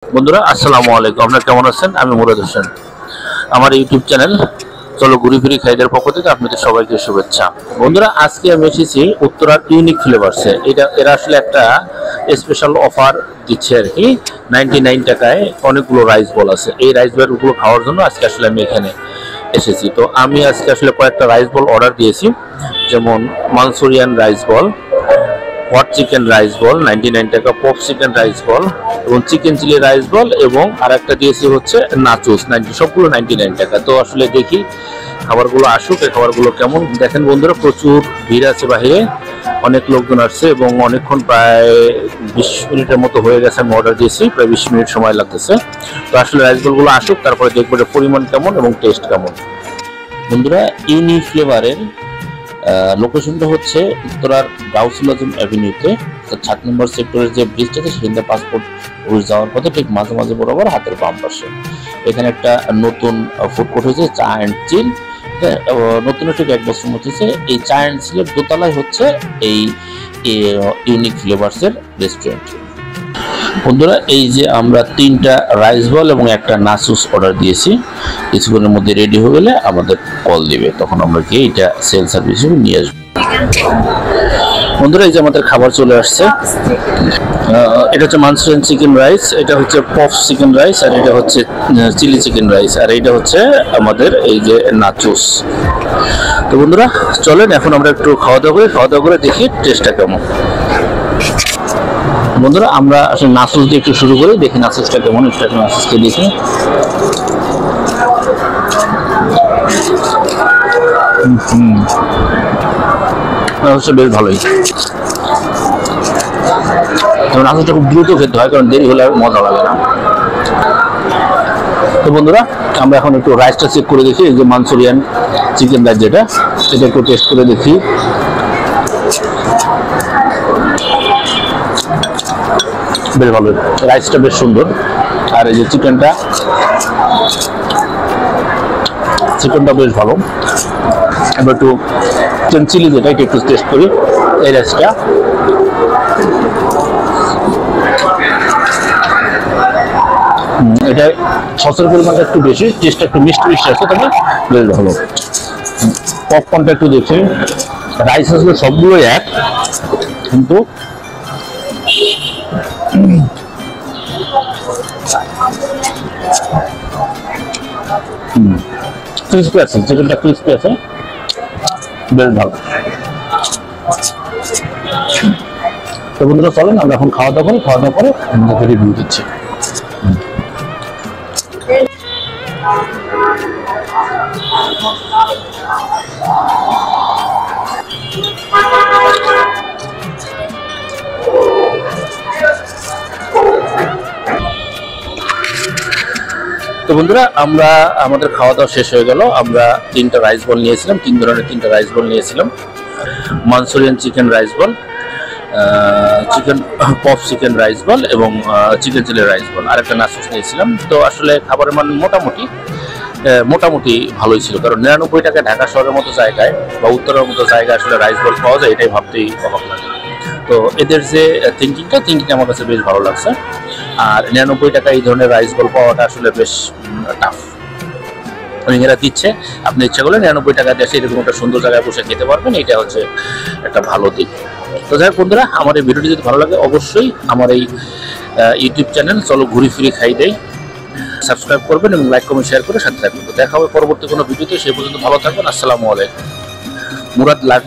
বন্ধুরা আসসালামু আলাইকুম, আপনারা কেমন আছেন? আমি মুরাদ হোসেন। আমার ইউটিউব চ্যানেল চলো ঘুরি ফিরি খাইদের পক্ষ থেকে আপনাদের সবাইকে শুভেচ্ছা। বন্ধুরা, আজকে আমি এসেছি উত্তরার ইউনিক ফ্লেভার্সে। এরা আসলে একটা স্পেশাল অফার দিচ্ছে আর কি। 99 টাকায় অনেকগুলো রাইস বল আছে। এই রাইস বলগুলো খাওয়ার জন্য আজকে আসলে আমি এখানে এসেছি। তো আমি আজকে আসলে কয়েকটা রাইস বল অর্ডার দিয়েছি, যেমন মাঞ্চুরিয়ান রাইস বল, হট চিকেন রাইস বল 99 টাকা, পপ চিকেন রাইস বল এবং চিকেন চিলি রাইস বল, এবং আরেকটা দিয়েছি হচ্ছে নাচোস 90, সবগুলো 99 টাকা। তো আসলে দেখি খাবারগুলো আসুক, এই খাবারগুলো কেমন। দেখেন বন্ধুরা, প্রচুর ভিড় আছে বাহিরে, অনেক লোকজন আসছে এবং অনেকক্ষণ প্রায় 20 মিনিটের মতো হয়ে গেছে আমি অর্ডার দিয়েছি, প্রায় 20 মিনিট সময় লাগতেছে। তো আসলে রাইস বলগুলো আসুক, তারপরে দেখবো এর পরিমাণ কেমন এবং টেস্ট কেমন। বন্ধুরা, ইউনিক ফ্লেভারের লোকেশনটা হচ্ছে উত্তরার গাউসুল আজম অ্যাভিনিউতে 7 নম্বর সেক্টরের যে ব্রিজটা আছে সেখানে পাসপোর্ট অফিস যাওয়ার পথে ঠিক মাঝে মাঝে বরাবর হাতের বাম পাশে এখানে একটা নতুন ফুড কোর্ট হয়েছে, চা অ্যান্ড চিল। নতুন ঠিক 1 বছর মতো হচ্ছে। এই চা অ্যান্ড চিলের দোতলায় হচ্ছে এই ইউনিক ফ্লেভার্সের রেস্টুরেন্ট। বন্ধুরা, এই যে আমরা 3টা রাইস বল এবং একটা নাচুস অর্ডার দিয়েছি, কিছুক্ষণের মধ্যে রেডি হয়ে গেলে আমাদের কল দিবে, তখন আমরা গিয়ে এটা সেল সার্ভিস হিসেবে নিয়ে আসবো। বন্ধুরা, এই যে আমাদের খাবার চলে আসছে। এটা হচ্ছে মাঞ্চুরিয়ান চিকেন রাইস, এটা হচ্ছে পফ চিকেন রাইস, আর এটা হচ্ছে চিলি চিকেন রাইস, আর এটা হচ্ছে আমাদের এই যে নাচুস। তো বন্ধুরা চলেন এখন আমরা একটু খাওয়া দাওয়া করে দেখি টেস্টটা কেমন। বন্ধুরা, আমরা আসলে নাচুস দিয়ে একটু শুরু করি, দেখি নাচুসটা কেমন। একটু নাচুসকে দেখি। নাচুসটা বেশ ভালোই। নাচুসটা খুব দ্রুত খেতে হয়, কারণ দেরি হলে আর মজা লাগে না। তো বন্ধুরা, আমরা এখন একটু রাইসটা চেক করে দেখি। এই যে মাঞ্চুরিয়ান চিকেন রাইস, এটা একটু টেস্ট করে দেখি। বেশ ভালো, রাইসটা বেশ সুন্দর। আর এই যে চিকেনটা বেশ ভালো। এবার একটু চিকেন চিলি যেটা একটু টেস্ট করি। এই রাইসটা এটা সসের পরিমাণটা একটু বেশি, টেস্টটা একটু মিষ্টি আছে, তবে বেশ ভালো। পপকর্নটা একটু দেখছি। রাইস আসলে সবগুলোই এক, কিন্তু ক্রিস্পি আছে, চিকেনটা ক্রিস্পি আছে, বেশ ভালো। তো বন্ধুরা চলেন আমরা এখন খাওয়া দাওয়া করে আপনাদের রিভিউ দিচ্ছি। তো বন্ধুরা, আমাদের খাওয়া দাওয়া শেষ হয়ে গেল। আমরা 3টা রাইস বল নিয়েছিলাম, 3 ধরনের 3টা রাইস বল নিয়েছিলাম। মাঞ্চুরিয়ান চিকেন রাইস বল, চিকেন পপ চিকেন রাইস বল এবং চিকেন চিলি রাইস বল, আর একটা নাচুস নিয়েছিলাম। তো আসলে খাবারের মান মোটামুটি ভালোই ছিল, কারণ 99 টাকায় ঢাকা শহরের মতো জায়গায় বা উত্তরের মতো জায়গায় আসলে রাইস বল পাওয়া যায়, এটাই ভাবতেই অবাক লাগে। তো এদের যে থিঙ্কিংটা আমার কাছে বেশ ভালো লাগছে। আর 99 টাকা এই ধরনের রাইস বল পাওয়াটা আসলে বেশ টাফ। এরা দিচ্ছে, আপনি ইচ্ছা করলে 99 টাকা দিয়ে এরকম একটা সুন্দর জায়গায় বসে খেতে পারবেন, এটা হচ্ছে একটা ভালো দিক। তো যাই হোক বন্ধুরা, আমার এই ভিডিওটি যদি ভালো লাগে অবশ্যই আমার এই ইউটিউব চ্যানেল চলো ঘুরি ফিরি খাই দেই সাবস্ক্রাইব করবেন এবং লাইক কমেন্ট শেয়ার করে সাথে থাকবেন। দেখা হবে পরবর্তী কোনো ভিডিওতে। সেই পর্যন্ত ভালো থাকবেন। আসসালামু আলাইকুম। মুরাদ লাভ।